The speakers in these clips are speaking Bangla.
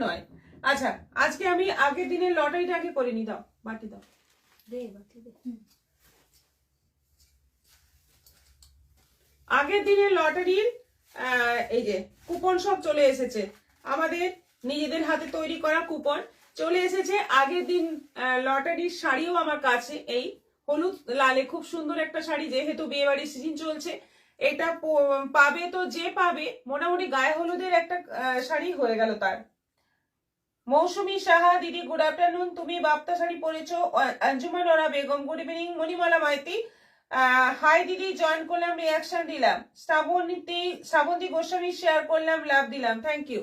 নয়। আচ্ছা, আজকে আমি আগের দিনের লটারিটা আগে করে নি। দাও বাটি, দাও আগের দিনের লটারির এই যে কুপন সব চলে এসেছে। আমাদের নিজেদের হাতে তৈরি করা কুপন চলে এসেছে। আগের দিন লটারির শাড়িও আমার কাছে, এই হলুদ লালে খুব সুন্দর একটা শাড়ি, যেহেতু বিয়ে বাড়ির সিজন চলছে এটা পাবে। তো যে পাবে মোটামুটি গায়ে হলুদের একটা শাড়ি হয়ে গেল তার। মৌসুমী সাহা দিদি, গুড আফটারনুন। তুমি বাপ্তা শাড়ি পরেছো। Anjuman Ara Begum, good evening. Manimala Maity, hi দিদি, জয়েন করলাম, রিয়াকশন দিলাম। শ্রাবন্তী গোস্বামী, শেয়ার করলাম, লাভ দিলাম, থ্যাংক ইউ।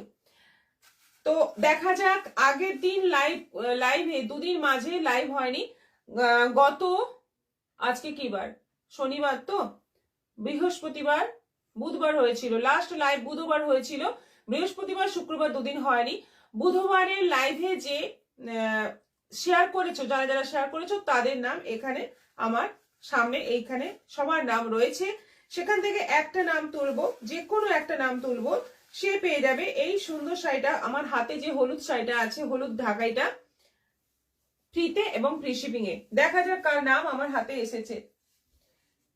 তো দেখা যাক, আগের দিন লাইভে দুদিন মাঝে লাইভ হয়নি। গত আজকে কি বার? শনিবার, তো বৃহস্পতিবার বুধবার হয়েছিল লাস্ট লাইভ, বুধবার হয়েছিল। বৃহস্পতিবার শুক্রবার দুদিন হয়নি। বুধবারের লাইভে যে শেয়ার করেছো, যারা যারা শেয়ার করেছো তাদের নাম এখানে আমার সামনে এইখানে সবার নাম রয়েছে। সেখান থেকে একটা নাম তুলবো, যে কোনো একটা নাম তুলবো, সে পেয়ে যাবে এই সুন্দর শাড়িটা। আমার হাতে যে হলুদ শাড়িটা আছে, হলুদ ঢাকাইটা, ফ্রিতে এবং ফ্রি শিপিং এ। দেখা যাক কার নাম আমার হাতে এসেছে।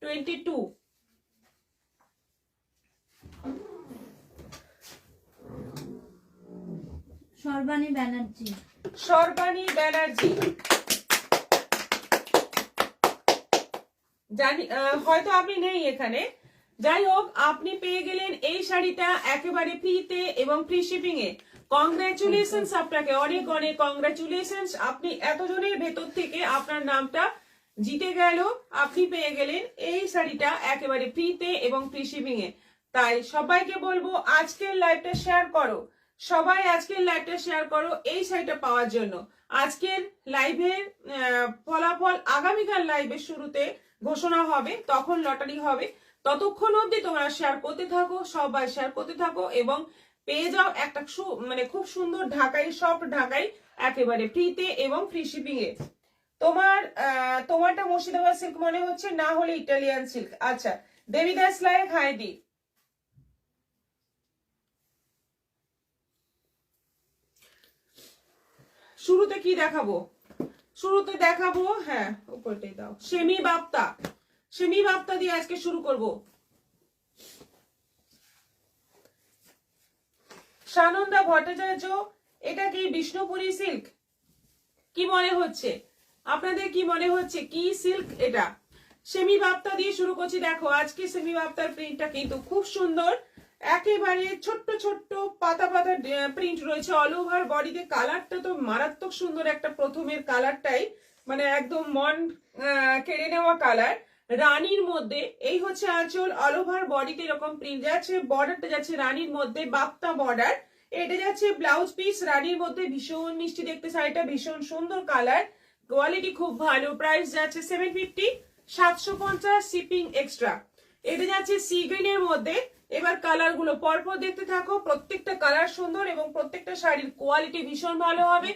22 সর্বাণী ব্যানার্জি। সর্বাণী ব্যানার্জি, জানি হয়তো আপনি নেই এখানে। যাই হোক, আপনি পেয়ে গেলেন এই শাড়িটা একেবারে ফ্রিতে এবং ফ্রি শিপিং এ। কংগ্রাচুলেশন আপনাকে, অনেক অনেক কংগ্রাচুলেশন। আপনি এতজনের ভেতর থেকে আপনার নামটা জিতে গেল, আপনি পেয়ে গেলেন এই শাড়িটা একেবারে ফ্রিতে এবং ফ্রি শিপিং এ। তাই সবাইকে বলবো আজকের লাইভটা শেয়ার করো, সবাই আজকের লাইভটা শেয়ার করো এই শাড়িটা পাওয়ার জন্য। আজকের লাইভের ফলাফল আগামীকাল লাইভের শুরুতে ঘোষণা হবে, তখন লটারি হবে। ততক্ষণ অবধি তোমরা শেয়ার করতে থাকো, সবাই শেয়ার করতে থাকো এবং পেয়ে যাও একটা খুব সুন্দর ঢাকাই, সফট ঢাকাই, একেবারে ফ্রিতে এবং ফ্রি শিপিং এ। তোমারটা মুর্শিদাবাদ সিল্ক মনে হচ্ছে, না হলে ইটালিয়ান সিল্ক। আচ্ছা, দেবিদাস লাইক, হাই দি। শুরুতে কি দেখাবো? শুরুতে দেখাবো, হ্যাঁ উপরটাই দাও, সেমি বাপ্তা। সেমি বাপ্তা দিয়ে আজকে শুরু করব। সানন্দা ভট্টাচার্য, এটা কি বিষ্ণুপুরি সিল্ক? কি মনে হচ্ছে আপনাদের, কি মনে হচ্ছে কি সিল্ক এটা? সেমি বাপ্তা দিয়ে শুরু করছি। দেখো আজকে সেমি বাপ্তার প্রিন্টটা কিন্তু খুব সুন্দর, একেবারে ছোট্ট ছোট্ট পাতা পাতা প্রিন্ট রয়েছে অল ওভার বডিতে। কালারটা তো মারাত্মক সুন্দর, একটা প্রথমের কালারটাই মানে একদম মন কেড়ে নেওয়া কালার। রানীর মধ্যে এই হচ্ছে আঁচল, অল ওভার বডিতে এরকম প্রিন্ট যাচ্ছে। বর্ডারটা যাচ্ছে রানীর মধ্যে, বাপ্তা বর্ডার। এটা যাচ্ছে ব্লাউজ পিস রানীর মধ্যে। ভীষণ মিষ্টি দেখতে শাড়িটা, ভীষণ সুন্দর কালার, কোয়ালিটি খুব ভালো। প্রাইস যাচ্ছে 750, 750 শিপিং এক্সট্রা। এটা যাচ্ছে সি গ্রিনের মধ্যে। এবার কালার গুলো পরপর দেখতে থাকো, প্রত্যেকটা কালার সুন্দর এবং প্রত্যেকটা শাড়ির কোয়ালিটি ভীষণ ভালো হবে,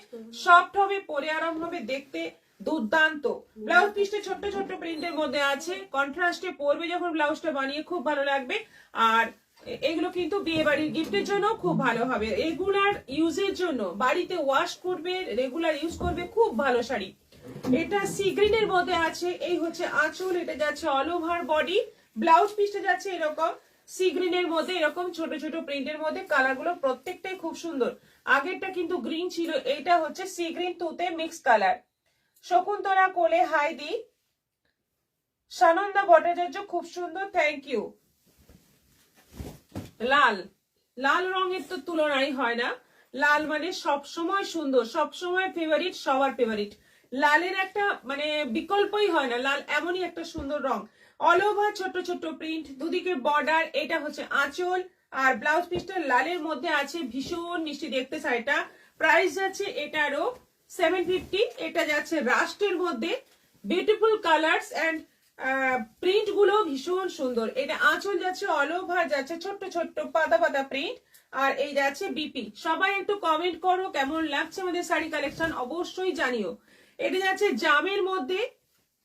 সফট হবে, পরে আরাম হবে, দেখতে দুর্দান্ত। ব্লাউজ পিসটা ছোট্ট ছোট্ট প্রিন্টের মধ্যে আছে, কন্ট্রাস্টে পরবে যখন ব্লাউজটা বানিয়ে খুব ভালো লাগবে। আর এগুলো কিন্তু বিয়ে বাড়ির গিফটের জন্য খুব ভালো হবে, রেগুলার ইউজের জন্য, বাড়িতে ওয়াশ করবে, রেগুলার ইউজ করবে, খুব ভালো শাড়ি। এটা সি গ্রিনের মধ্যে আছে। এই হচ্ছে আঁচল, এটা যাচ্ছে অল ওভার বডি। ব্লাউজ পিসটা যাচ্ছে এরকম সি গ্রিনের মধ্যে, এরকম ছোট ছোট প্রিন্টের মধ্যে। কালারগুলো প্রত্যেকটাই খুব সুন্দর। আগেরটা কিন্তু গ্রিন ছিল, এইটা হচ্ছে সি গ্রিন তুতে মিক্স কালার। শকুন্তলা কোলে, হাই দি। সানন্দা ভট্টাচার্য, খুব সুন্দর, থ্যাংক ইউ। লাল, লাল রঙের তো তুলনাই হয় না। লাল মানে সব সময় সুন্দর, সব সময় ফেভারিট, সবার ফেভারিট। লালের একটা মানে বিকল্পই হয় না, লাল এমনই একটা সুন্দর রং। অল ওভার ছোট্ট ছোট্ট প্রিন্ট, দুদিকে বর্ডার। এটা হচ্ছে আঁচল আর ব্লাউজ পিসটা লালের মধ্যে আছে, ভীষণ মিষ্টি দেখতে শাড়িটা। প্রাইস যাচ্ছে এটারও 750। এটা যাচ্ছে রাস্টের মধ্যে, বিউটিফুল কালার্স এন্ড প্রিন্ট গুলো ভীষণ সুন্দর। এটা আঁচল যাচ্ছে অল ওভার, যাচ্ছে ছোট্ট ছোট্ট পাতা পাতা প্রিন্ট, আর এই যাচ্ছে বিপি। সবাই একটু কমেন্ট করো কেমন লাগছে আমাদের শাড়ি কালেকশন, অবশ্যই জানিও। এটা যাচ্ছে জামের মধ্যে,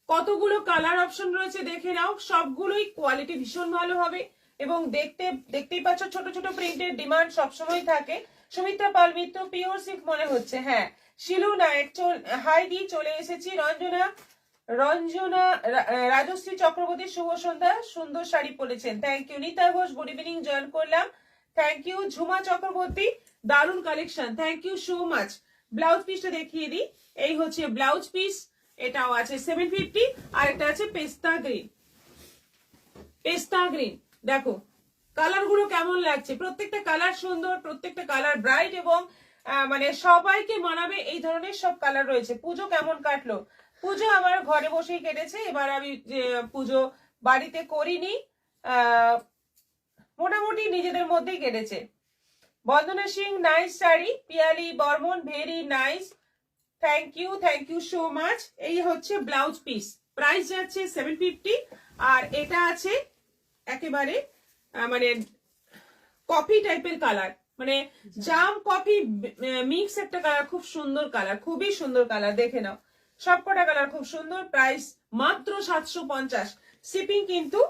কতগুলো কালার অপশন রয়েছে দেখে নাও, সবগুলোই কোয়ালিটি ভীষণ ভালো হবে এবং দেখতেই পাচ্ছ ছোট ছোট প্রিন্টের ডিমান্ড সবসময় থাকে। সুমিত্রা পাল মিত্র পিওর সিল্ক মনে হচ্ছে। হ্যাঁ, শিলু নায়ক হাই দি চলে এসেছি। রঞ্জনা রাজশ্রী চক্রবর্তী শুভ সন্ধ্যা, সুন্দর শাড়ি পরেছেন, thank you. Nita Ghosh good evening, join করলাম, থ্যাংক ইউ। ঝুমা চক্রবর্তী দারুন collection, thank you so much. Blouse পিসটা দেখিয়ে দিই, এই হচ্ছে ব্লাউজ পিস, এটাও আছে 750, আর এটা আছে পেস্তা গ্রিন। পেস্তা গ্রিন দেখো কালার গুলো কেমন লাগছে, প্রত্যেকটা কালার সুন্দর, প্রত্যেকটা কালার ব্রাইট এবং মানে সবাইকে মানাবে এই ধরনের সব কালার রয়েছে। পুজো কেমন কাটলো? পুজো আমার ঘরে বসেই কেটেছে। এবার আমি পুজো বাড়িতে করিনি, মোটামুটি নিজেদের মধ্যেই কেটেছে। Bandana Singh nice sari, Piyali Barman very nice, thank you so much. এই হচ্ছে ব্লাউজ পিস, প্রাইস যাচ্ছে 750, আর এটা আছে একেবারে মানে কফি টাইপের কালার, মানে জাম কফি মিক্স একটা কালার, খুব সুন্দর কালার, খুবই সুন্দর কালার, দেখে নাও সবকটা কালার খুব সুন্দর। প্রাইস মাত্র 750, শিপিং কিন্তু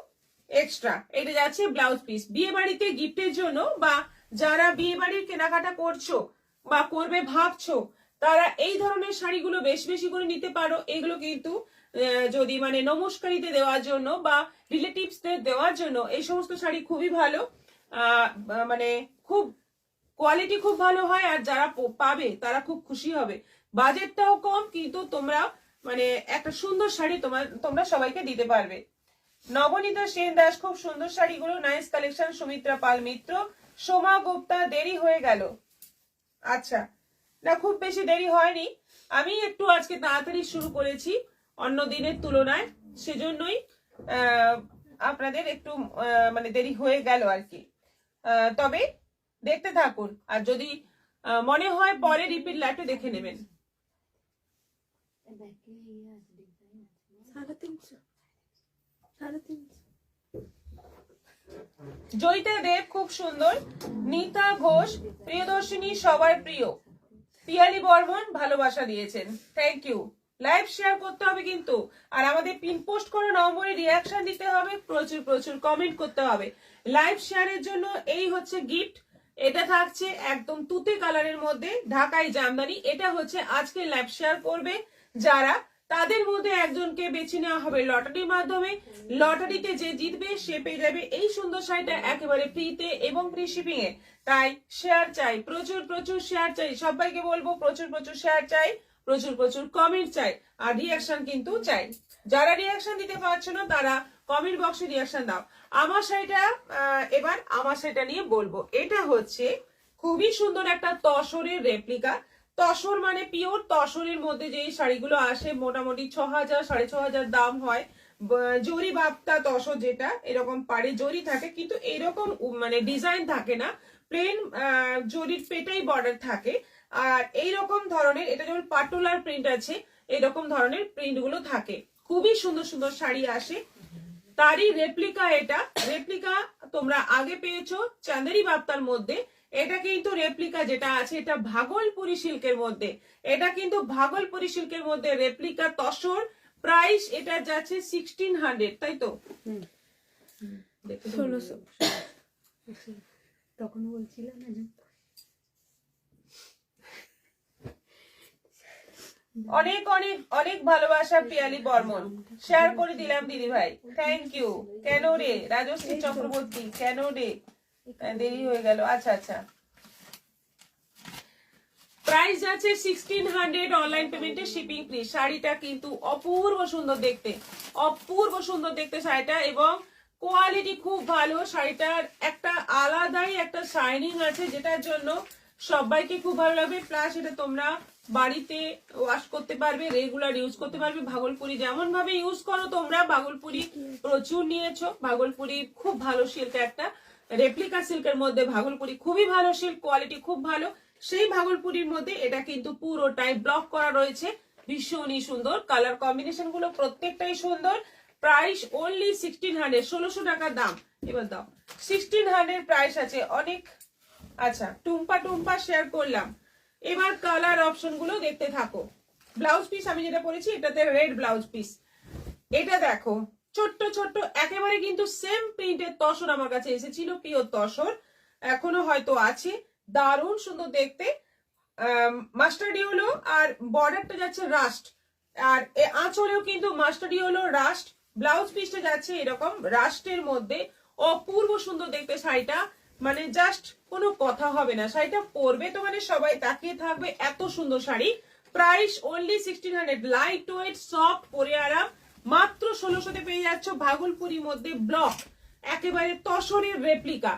এক্সট্রা। এটা যাচ্ছে ব্লাউজ পিস। বিয়ে বাড়িতে গিফটের জন্য বা যারা বিয়ে বাড়ির কেনাকাটা করছো বা করবে ভাবছো, তারা এই ধরনের শাড়িগুলো বেশি বেশি করে নিতে পারো। এগুলো কিন্তু যদি মানে নমস্কারিতে দেওয়ার জন্য বা রিলেটিভসদের দেওয়ার জন্য এই সমস্ত শাড়ি খুবই ভালো, মানে খুব কোয়ালিটি খুব ভালো হয়, আর যারা পাবে তারা খুব খুশি হবে। বাজেটটাও কম, কিন্তু তোমরা মানে একটা সুন্দর শাড়ি তোমরা সবাইকে দিতে পারবে। নবনীতা সেন দাস খুব সুন্দর শাড়িগুলো, নাইস কালেকশন। সুমিত্রা পাল মিত্র, সোমা গুপ্তা দেরি হয়ে গেল। আচ্ছা, না খুব বেশি দেরি হয়নি, আমি একটু আজকে তাড়াতাড়ি শুরু করেছি অন্য দিনের তুলনায়, সেজন্যই আপনাদের একটু মানে দেরি হয়ে গেল আর কি। তবে দেখতে থাকুন, আর যদি মনে হয় পরে রিপিট লাইভে দেখে নেবেন। 350। জয়িতা দেব খুব সুন্দর, নিতা ঘোষ প্রিয়দর্শিনী সবার প্রিয়, পিয়ালি বর্মন ভালোবাসা দিয়েছেন, থ্যাংক ইউ। লাইভ শেয়ার করতে হবে কিন্তু, আর আমাদের পিন পোস্ট করা নম্বরে রিয়াকশন দিতে হবে, প্রচুর প্রচুর কমেন্ট করতে হবে। লাইভ শেয়ারের জন্য এই হচ্ছে গিফট, এটা থাকছে একদম তুতে কালারের মধ্যে, ঢাকাই জামদানি। এটা হচ্ছে আজকে লাইভ শেয়ার করবে যারা, তাদের মধ্যে একজনকে বেছে নেওয়া হবে লটারির মাধ্যমে। লটারিতে যে জিতবে সে পেয়ে যাবে এই সুন্দর শাড়িটা একেবারে ফ্রিতে এবং ফ্রি শিপিং এ। তাই শেয়ার চাই, প্রচুর প্রচুর শেয়ার চাই, সবাইকে বলবো প্রচুর প্রচুর শেয়ার চাই, প্রচুর প্রচুর কমেন্ট চাই, আর রিয়াকশন কিন্তু চাই। যারা রিয়াকশন দিতে পারছো না তারা কমেন্ট বক্সে রিয়াকশন দাও। আমার শাড়িটা এবার আমার শাড়িটা নিয়ে বলবো। এটা হচ্ছে খুবই সুন্দর একটা তসরের রেপ্লিকা। তসর মানে পিওর তসরের মধ্যে যে শাড়িগুলো আসে মোটামুটি 6000 6500 দাম হয়। জরি বাপ্তা তসর, যেটা এরকম পাড়ে জরি থাকে, কিন্তু এরকম মানে ডিজাইন থাকে না, প্লেন জরির পেটাই বর্ডার থাকে। আর এইরকম ধরনের, এটা যেমন পাটোলার প্রিন্ট আছে, এরকম ধরনের প্রিন্ট গুলো থাকে। খুবই সুন্দর সুন্দর শাড়ি আসে, তারই রেপ্লিকা। এটা রেপ্লিকা তোমরা আগে পেয়েছো চাঁদেরি বাপ্তার মধ্যে, এটা কিন্তু রেপ্লিকা যেটা আছে এটা ভাগলপুরি সিল্কের মধ্যে, এটা কিন্তু ভাগলপুরি সিল্কের মধ্যে রেপ্লিকা তসর। প্রাইস এটা যাচ্ছে 1600, তাই তো? 1600 তখন বলছিলাম না যে অনেক অনেক অনেক ভালোবাসা পিয়ালি বর্মন, শেয়ার করে দিলাম দিদি ভাই, থ্যাংক ইউ। কেন রে রাজশ্রী চক্রবর্তী, কেন রে দেরি হয়ে গেল? আচ্ছা আচ্ছা, প্রাইস যাচ্ছে 1600, অনলাইন পেমেন্টে শিপিং ফ্রি। শাড়িটা কিন্তু অপূর্ব সুন্দর দেখতে, অপূর্ব সুন্দর দেখতে শাড়িটা, এবং কোয়ালিটি খুব ভালো। শাড়িটার একটা আলাদাই একটা শাইনিং আছে, যেটার জন্য সবাইকে খুব ভালো লাগবে। প্লাস এটা তোমরা বাড়িতে ওয়াশ করতে পারবে, রেগুলার ইউজ করতে পারবে। ভাগলপুরি যেমন ভাবে ইউজ করো তোমরা, ভাগলপুরি প্রচুর নিয়েছো, ভাগলপুরি খুব ভালো সিল্ক, একটা রেপ্লিকা সিল্কের মধ্যে ভাগলপুরি খুবই ভালো সিল্ক, কোয়ালিটি খুব ভালো। সেই ভাগলপুরির মধ্যে এটা কিন্তু পুরোটাই ব্লক করা রয়েছে, ভীষণই সুন্দর। কালার কম্বিনেশন গুলো প্রত্যেকটাই সুন্দর। প্রাইস অনলি 1600, 1600 টাকা দাম। এবার দাও 1600 প্রাইস আছে অনেক। আচ্ছা, টুম্পা টুম্পা শেয়ার করলাম। এবার কালার অপশন গুলো দেখতে থাকো। ব্লাউজ পিস আমি যেটা পরেছি এটাতে রেড ব্লাউজ পিস। এটা দেখো ছোট্ট ছোট্ট একেবারে কিন্তু সেম প্রিন্টের তসর আমার কাছে এসেছিল, পিওর তসর, এখনো হয়তো আছে। দারুণ সুন্দর দেখতে, মাস্টার্ড ইয়েলো, আর বর্ডারটা যাচ্ছে রাস্ট, আর আঁচলেও কিন্তু মাস্টার্ড ইয়েলো রাস্ট, ব্লাউজ পিসটা যাচ্ছে এরকম রাস্টের মধ্যে। অপূর্ব সুন্দর দেখতে শাড়িটা, মানে জাস্ট কোনো কথা হবে না, শাড়িটা পরবে তো মানে সবাই তাকিয়ে থাকবে, এত সুন্দর sari. Price only 1600, light weight soft পরে আরাম, মাত্র 1600-তে পেয়ে যাচ্ছ ভাগলপুরির মধ্যে ব্লক, একেবারে তসরের রেপ্লিকা।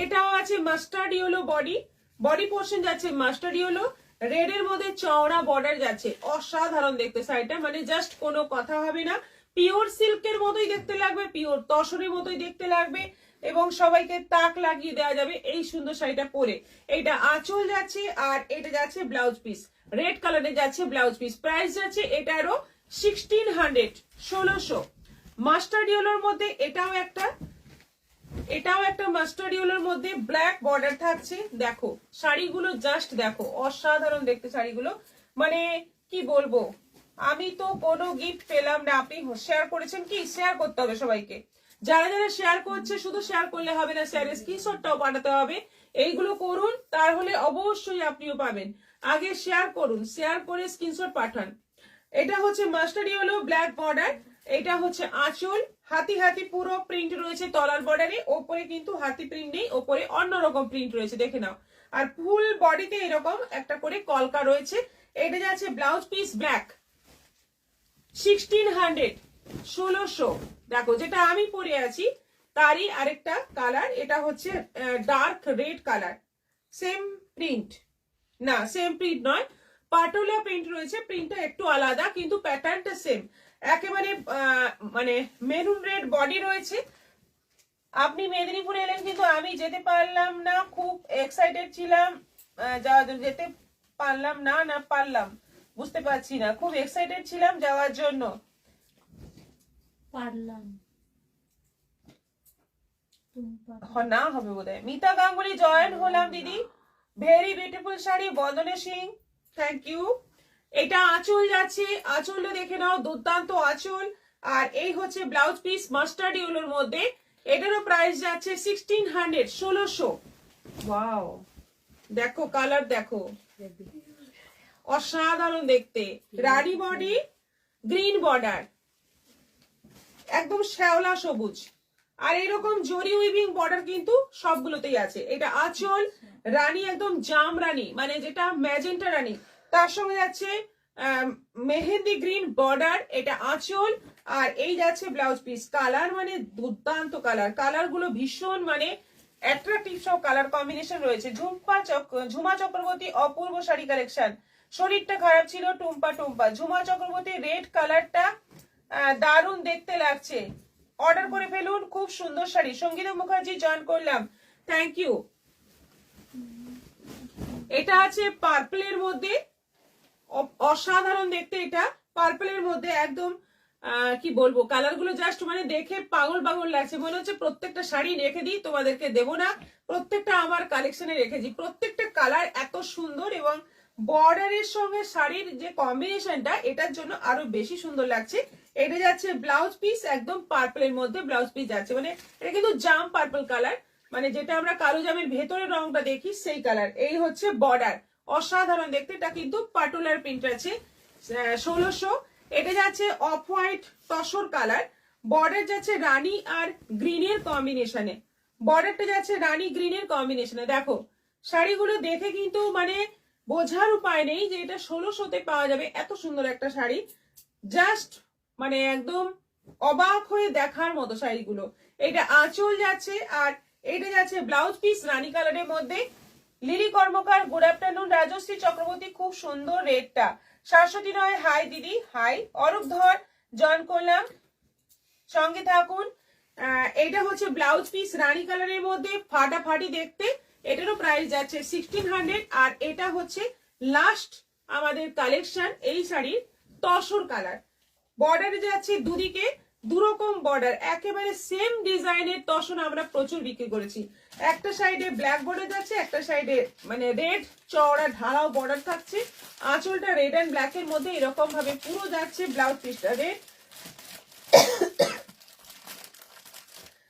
এটাও আছে mustard yellow body, body portion যাচ্ছে মাস্টার্ড ইয়েলো, রেড এর মধ্যে চওড়া বর্ডার যাচ্ছে, অসাধারণ দেখতে শাড়িটা, মানে জাস্ট কোনো কথা হবে না, পিওর সিল্কের মতোই দেখতে লাগবে, পিওর তসরের মতোই দেখতে লাগবে, এবং সবাইকে তাক লাগিয়ে দেওয়া যাবে এই সুন্দর শাড়িটা পরে। এটা আঁচল যাচ্ছে, আর এটা যাচ্ছে ব্লাউজ পিস, রেড কালারে যাচ্ছে ব্লাউজ পিস। প্রাইস যাচ্ছে এটারও 1600, 1600। মাস্টার্ড ইয়েলোর মধ্যে এটাও একটা মাস্টার্ড ইয়েলোর মধ্যে ব্ল্যাক বর্ডার থাকছে। দেখো শাড়িগুলো জাস্ট দেখো, অসাধারণ দেখতে শাড়িগুলো, মানে কি বলবো, আমি তো কোনো গিফট পেলাম না। আপনি শেয়ার করেছেন, কি শেয়ার করতে হবে সবাইকে, যারা যারা শেয়ার করছে শুধু শেয়ার করলে হবে না, শেয়ারের স্ক্রিনশটটাও পাঠাতে হবে। এইগুলো করুন, তাহলে অবশ্যই আপনিও পাবেন। আগে শেয়ার করুন, শেয়ার করে স্ক্রিনশট পাঠান। এটা হচ্ছে মাস্টার্ড ইয়েলো ব্ল্যাক বর্ডার, এটা হচ্ছে আঁচল, হাতি হাতি পুরো প্রিন্ট রয়েছে তলার বর্ডারে, ওপরে কিন্তু হাতি প্রিন্ট নেই, ওপরে অন্যরকম প্রিন্ট রয়েছে, দেখে নাও। আর ফুল বডিতে এরকম একটা করে কলকা রয়েছে। এটা যাচ্ছে ব্লাউজ পিস ব্ল্যাক, 1600, 1600। দেখো যেটা আমি পরে আছি তারই আরেকটা কালার, এটা হচ্ছে dark red colour, same print না, সেম প্রিন্ট নয়, পাটোলা প্রিন্ট রয়েছে, প্রিন্টটা একটু আলাদা কিন্তু প্যাটার্নটা সেম, একেবারে মানে মেরুন রেড বডি রয়েছে। আপনি মেদিনীপুরে এলেন কিন্তু আমি যেতে পারলাম না, খুব এক্সাইটেড ছিলাম, যেতে পারলাম না, পারলাম বুঝতে পারছি না, খুব এক্সাইটেড ছিলাম যাওয়ার জন্য। পারলাম না হবে বোধহয়। মিতা গাঙ্গুলি জয়েন হলাম দিদি, very beautiful sari, Bandana Singh, thank you. এটা আঁচল যাচ্ছে, আঁচলটা দেখে নাও, দুর্দান্ত আঁচল, আর এই হচ্ছে ব্লাউজ পিস মাস্টার্ড ইয়েলোর মধ্যে, এটারও প্রাইস যাচ্ছে 1600, 1600। ওয়াও, দেখো কালার দেখো, অসাধারণ দেখতে, রানী বডি, গ্রিন বর্ডার, একদম শ্যাওলা সবুজ, আর এরকম জরি উইভিং বর্ডার কিন্তু সবগুলোতেই আছে। এটা আঁচল, রানী একদম জাম রানী, মানে যেটা ম্যাজেন্টা রানী, তার সঙ্গে যাচ্ছে মেহেন্দি গ্রিন বর্ডার, এটা আঁচল, আর এই যাচ্ছে ব্লাউজ পিস। কালার মানে দুর্দান্ত কালার, কালার গুলো ভীষণ মানে অ্যাট্রাকটিভ সব কালার কম্বিনেশন রয়েছে। ঝুমা চক্রবর্তী অপূর্ব শাড়ি কালেকশন, শরীরটা খারাপ ছিল টুম্পা টুম্পা, ঝুমা চক্রবর্তী রেড কালারটা দারুণ দেখতে লাগছে, অর্ডার করে ফেলুন, খুব সুন্দর শাড়ি। সঙ্গীতা মুখার্জি জয়েন করলাম, থ্যাংক ইউ। এটা আছে পার্পলের মধ্যে, অসাধারণ দেখতে, এটা পার্পলের মধ্যে একদম কি বলবো, কালার গুলো জাস্ট মানে দেখে পাগল পাগল লাগছে, মনে হচ্ছে প্রত্যেকটা শাড়ি রেখে দিই, তোমাদেরকে দেবো না, প্রত্যেকটা আমার কালেকশনে রেখেছি, প্রত্যেকটা কালার এত সুন্দর, এবং বর্ডারের সঙ্গে শাড়ির যে কম্বিনেশনটা এটার জন্য আরো বেশি সুন্দর লাগছে। এটা যাচ্ছে ব্লাউজ পিস, একদম পার্পলের মধ্যে ব্লাউজ পিস যাচ্ছে, মানে এটা কিন্তু জাম পার্পল কালার, মানে যেটা আমরা কালো জামের ভেতরের রংটা দেখি সেই কালার। এই হচ্ছে বর্ডার, অসাধারণ দেখতে, এটা কিন্তু পাটুলার প্রিন্ট আছে, 1600। এটা যাচ্ছে off white tussar colour, border যাচ্ছে রানী আর গ্রিনের কম্বিনেশনে, বর্ডারটা যাচ্ছে রানী গ্রিনের কম্বিনেশনে। দেখো শাড়িগুলো দেখে কিন্তু মানে বোঝার উপায় নেই যে এটা 1600-তে পাওয়া যাবে, এত সুন্দর একটা শাড়ি, জাস্ট মানে একদম অবাক হয়ে দেখার মতো শাড়িগুলো। এটা আঁচল যাচ্ছে, আর এটা যাচ্ছে ব্লাউজ পিস রানী কালারের মধ্যে। লিলি কর্মকার গুড আফটারনুন, রাজশ্রী চক্রবর্তী খুব সুন্দর রেডটা, শাশ্বতী নয় হাই দিদি, হাই। অরূপ ধর জয়েন করলাম, সঙ্গে থাকুন। এটা হচ্ছে ব্লাউজ পিস রানী কালারের মধ্যে, ফাটাফাটি দেখতে, এটারও প্রাইস যাচ্ছে 1600। আর এটা হচ্ছে লাস্ট আমাদের কালেকশন এই শাড়ির, তসর কালার, বর্ডারে যাচ্ছে দুদিকে দুরকম বর্ডার, একেবারে সেম ডিজাইনের তসর আমরা প্রচুর বিক্রি করেছি। একটা সাইডে ব্ল্যাক বর্ডার যাচ্ছে, একটা সাইডে মানে রেড চওড়া ঢালাও বর্ডার থাকছে, আঁচলটা রেড অ্যান্ড ব্ল্যাক এর মধ্যে এরকম ভাবে পুরো যাচ্ছে, ব্লাউজ পিসটা রেড,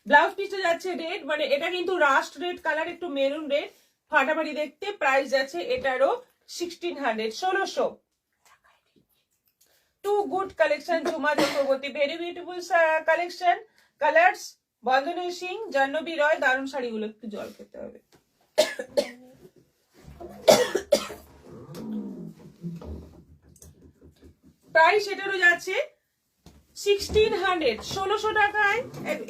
ব্লাউজ পিসটা যাচ্ছে রেড, মানে এটা কিন্তু রাস্ট রেড কালার, একটু মেরুন রেড, ফাটাফাটি দেখতে। প্রাইস যাচ্ছে এটারও 1600, 1600। Too good collection, Jhuma Chakraborty, very beautiful collection, colours, Bandana Singh, Jahnavi Roy, দারুণ শাড়িগুলো। একটু জল খেতে হবে। প্রাইস এটারও যাচ্ছে 1600, 1600 টাকায়।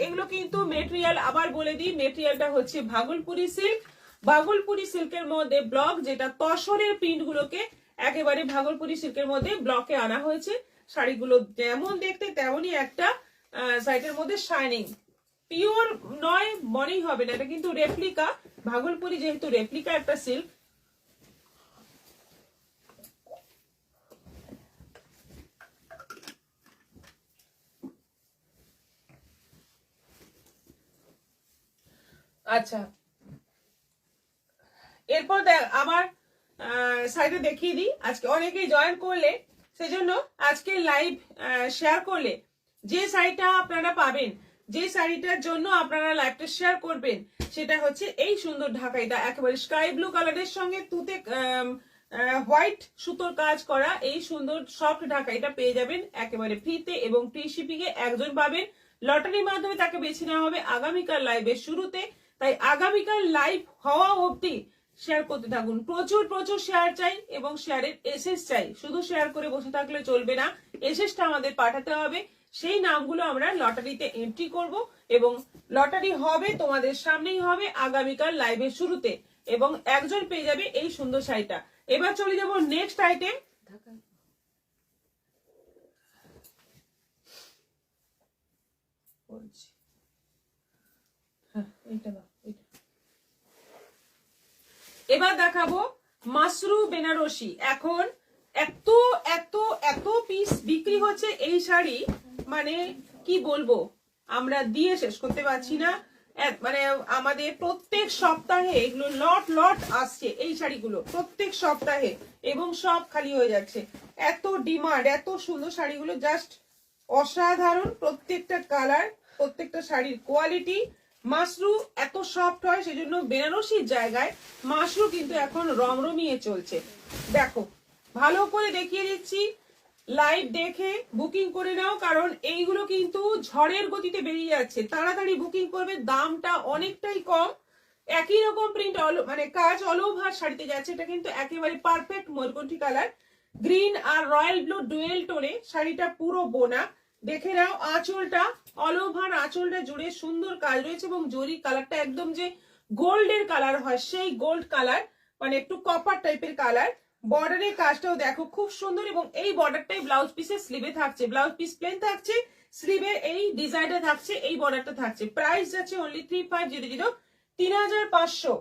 এগুলো কিন্তু মেটেরিয়াল, আবার বলে দিই, মেটেরিয়ালটা হচ্ছে ভাগলপুরি সিল্ক। ভাগলপুরি সিল্কের মধ্যে ব্লক, যেটা তসরের প্রিন্ট গুলোকে একেবারে ভাগলপুরি সিল্কের মধ্যে ব্লকে আনা হয়েছে। শাড়িগুলো যেমন দেখতে তেমনই একটা সাইটের মধ্যে শাইনিং, পিওর নয় মনেই হবে না, এটা কিন্তু রেপ্লিকা। ভাগলপুরি যেহেতু রেপ্লিকা একটা সিল্ক। আচ্ছা, এরপর আমার সাইটে দেখিয়ে দিই। আজকে অনেকেই জয়েন করলে, সেজন্য আজকে লাইভ শেয়ার করলে যে শাড়িটা আপনারা পাবেন, যে শাড়িটার জন্য আপনারা লাইভটা শেয়ার করবেন, সেটা হচ্ছে এই সুন্দর ঢাকাইটা, একেবারে স্কাই ব্লু কালারের সঙ্গে তুতে হোয়াইট সুতোর কাজ করা এই সুন্দর সফট ঢাকাইটা পেয়ে যাবেন একেবারে ফ্রিতে এবং ফ্রি শিপিং এ। একজন পাবেন, লটারির মাধ্যমে তাকে বেছে নেওয়া হবে আগামীকাল লাইভের শুরুতে। তাই আগামীকাল লাইভ হওয়া অবধি শেয়ার করতে থাকুন। প্রচুর প্রচুর শেয়ার চাই এবং শেয়ারের এসএস চাই। শুধু শেয়ার করে বসে থাকলে চলবে না, এসএসটা আমাদের পাঠাতে হবে। সেই নামগুলো আমরা লটারিতে এন্ট্রি করব এবং লটারি হবে, তোমাদের সামনেই হবে আগামীকাল লাইভের শুরুতে, এবং একজন পেয়ে যাবে এই সুন্দর শাড়িটা। এবার চলে যাব নেক্সট আইটেম। এবার দেখাবো মাসরু বেনারসি। এখন এত এত এত পিস বিক্রি হচ্ছে এই শাড়ি, মানে কি বলবো, আমরা দিয়ে শেষ করতে পারছি না। মানে আমাদের প্রত্যেক সপ্তাহে এগুলো লট লট আসছে এই শাড়িগুলো প্রত্যেক সপ্তাহে, এবং সব খালি হয়ে যাচ্ছে। এত ডিমান্ড, এত সুন্দর শাড়িগুলো, জাস্ট অসাধারণ। প্রত্যেকটা কালার, প্রত্যেকটা শাড়ির কোয়ালিটি। মাশরু এত সফট হয়, সেজন্য বেনারসির জায়গায় মাশরু কিন্তু এখন রমরমিয়ে চলছে। দেখো, ভালো করে দেখিয়ে দিচ্ছি, লাইভ দেখে বুকিং করে নাও, কারণ এইগুলো কিন্তু ঝড়ের গতিতে বেরিয়ে যাচ্ছে। তাড়াতাড়ি বুকিং করবে, দামটা অনেকটাই কম। একই রকম প্রিন্ট, মানে কাজ অল ওভার শাড়িতে যাচ্ছে। এটা কিন্তু একেবারে পারফেক্ট ময়ূরকণ্ঠী কালার, গ্রিন আর রয়্যাল ব্লু ডুয়েল টোনে শাড়িটা পুরো বোনা। দেখে নাও আঁচলটা, অল ওভার আঁচলটা জুড়ে সুন্দর কাজ রয়েছে এবং জরি কালারটা একদম যে গোল্ডের কালার হয় সেই গোল্ড কালার, মানে একটু কপার টাইপের কালার। বর্ডারের কাজটাও দেখো খুব সুন্দর, এবং এই বর্ডারটাই ব্লাউজ পিসের স্লিভে থাকছে। ব্লাউজ পিস প্লেন থাকছে, স্লিভে এই ডিজাইনটা থাকছে, এই বর্ডারটা থাকছে। প্রাইস যাচ্ছে অনলি 3500, 3500।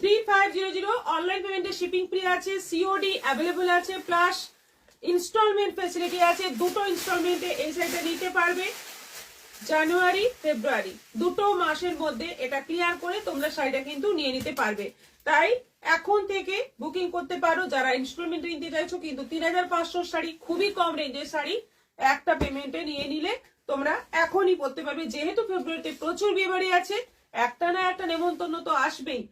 3500 অনলাইন পেমেন্টে শিপিং ফ্রি আছে, সিওডি অ্যাভেলেবল আছে, প্লাস ইনস্টলমেন্ট ফ্যাসিলিটি আছে। দুটো ইনস্টলমেন্টে এই শাড়িটা নিতে পারবে। জানুয়ারি ফেব্রুয়ারি দুটো মাসের মধ্যে এটা ক্লিয়ার করে তোমরা শাড়িটা কিন্তু নিয়ে নিতে পারবে। তাই এখন থেকে বুকিং করতে পারো যারা ইনস্টলমেন্টে নিতে চাইছো। কিন্তু 3500 শাড়ি, খুবই কম রেঞ্জের শাড়ি, একটা পেমেন্টে নিয়ে নিলে তোমরা এখনই পড়তে পারবে। যেহেতু ফেব্রুয়ারিতে প্রচুর বিয়েবাড়ি আছে, একটা না একটা নেমন্তন্ন তো আসবেই,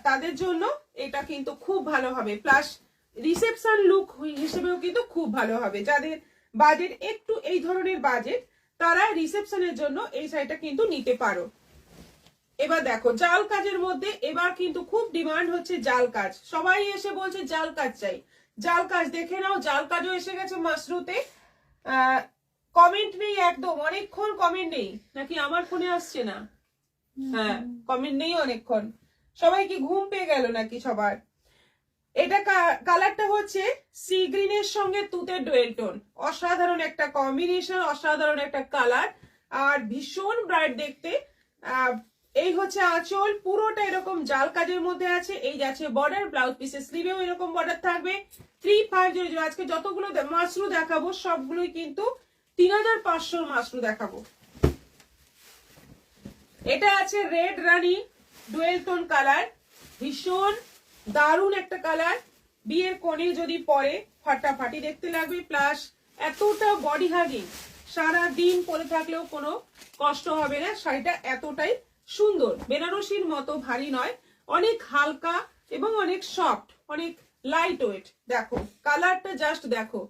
তাদের জন্য এটা কিন্তু খুব ভালো হবে। প্লাস রিসেপশন লুক হিসেবেও কিন্তু খুব ভালো হবে। যাদের বাজেট একটু এই ধরনের বাজেট, তারা রিসেপশনের জন্য এই শাড়িটা কিন্তু নিতে পারো। এবার দেখো জাল কাজের মধ্যে এবার কিন্তু খুব ডিমান্ড হচ্ছে জাল কাজ। সবাই এসে বলছে জাল কাজ চাই, জাল কাজ দেখে নাও। জাল কাজও এসে গেছে মাশরুতে। কমেন্ট নেই একদম, অনেকক্ষণ কমেন্ট নেই, নাকি আমার ফোনে আসছে না? হ্যাঁ, কমেন্ট নেই অনেকক্ষণ। সবাই কি ঘুম পেয়ে গেল নাকি সবার? এটা কালারটা হচ্ছে সি গ্রিনের সঙ্গে তুতের ডুয়েল টোন। অসাধারণ একটা কম্বিনেশন, অসাধারণ একটা কালার, আর ভীষণ ব্রাইট দেখতে। এই হচ্ছে আঁচল, পুরোটা এরকম জাল কাজের মধ্যে আছে। এই যাচ্ছে বর্ডার, ব্লাউজ পিসের স্লিভেও এরকম বর্ডার থাকবে। 3500। আজকে যতগুলো মাশরু দেখাবো সবগুলোই কিন্তু 3500 মাশরু দেখাবো। এটা আছে রেড রানী ডুয়েল টোন কালার, ভীষণ দারুণ একটা কালার। বিয়ের কোণে যদি পরে ফাটাফাটি দেখতে লাগবে, প্লাস এতটা বডি হাগিং সারা দিন পরে থাকলেও কোনো কষ্ট হবে না। শাড়িটা এতটাই সুন্দর, বেনারসির মতো ভারী নয়, অনেক হালকা এবং অনেক সফট, অনেক লাইট ওয়েট। দেখো কালারটা জাস্ট দেখো,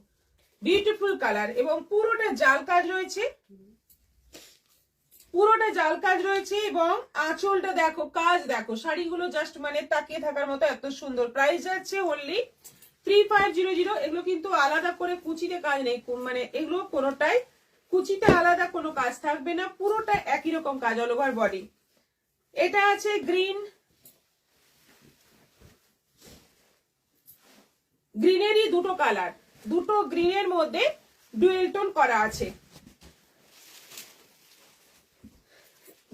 বিউটিফুল কালার, এবং পুরোটা জাল কাজ রয়েছে, পুরোটা জাল কাজ রয়েছে, এবং আঁচলটা দেখো, কাজ দেখো, শাড়িগুলো জাস্ট মানে তাকিয়ে থাকার মতো এত সুন্দর। প্রাইস যাচ্ছে অনলি 3500। এগুলো কিন্তু আলাদা করে কুচিতে কাজ নেই, মানে এগুলো কোনোটাই কুচিতে আলাদা কোনো কাজ থাকবে না, পুরোটা একই রকম কাজ অল ওভার বডি। এটা আছে গ্রিন, গ্রিনেরই দুটো কালার, দুটো গ্রিনের মধ্যে ডুয়েল টোন করা আছে।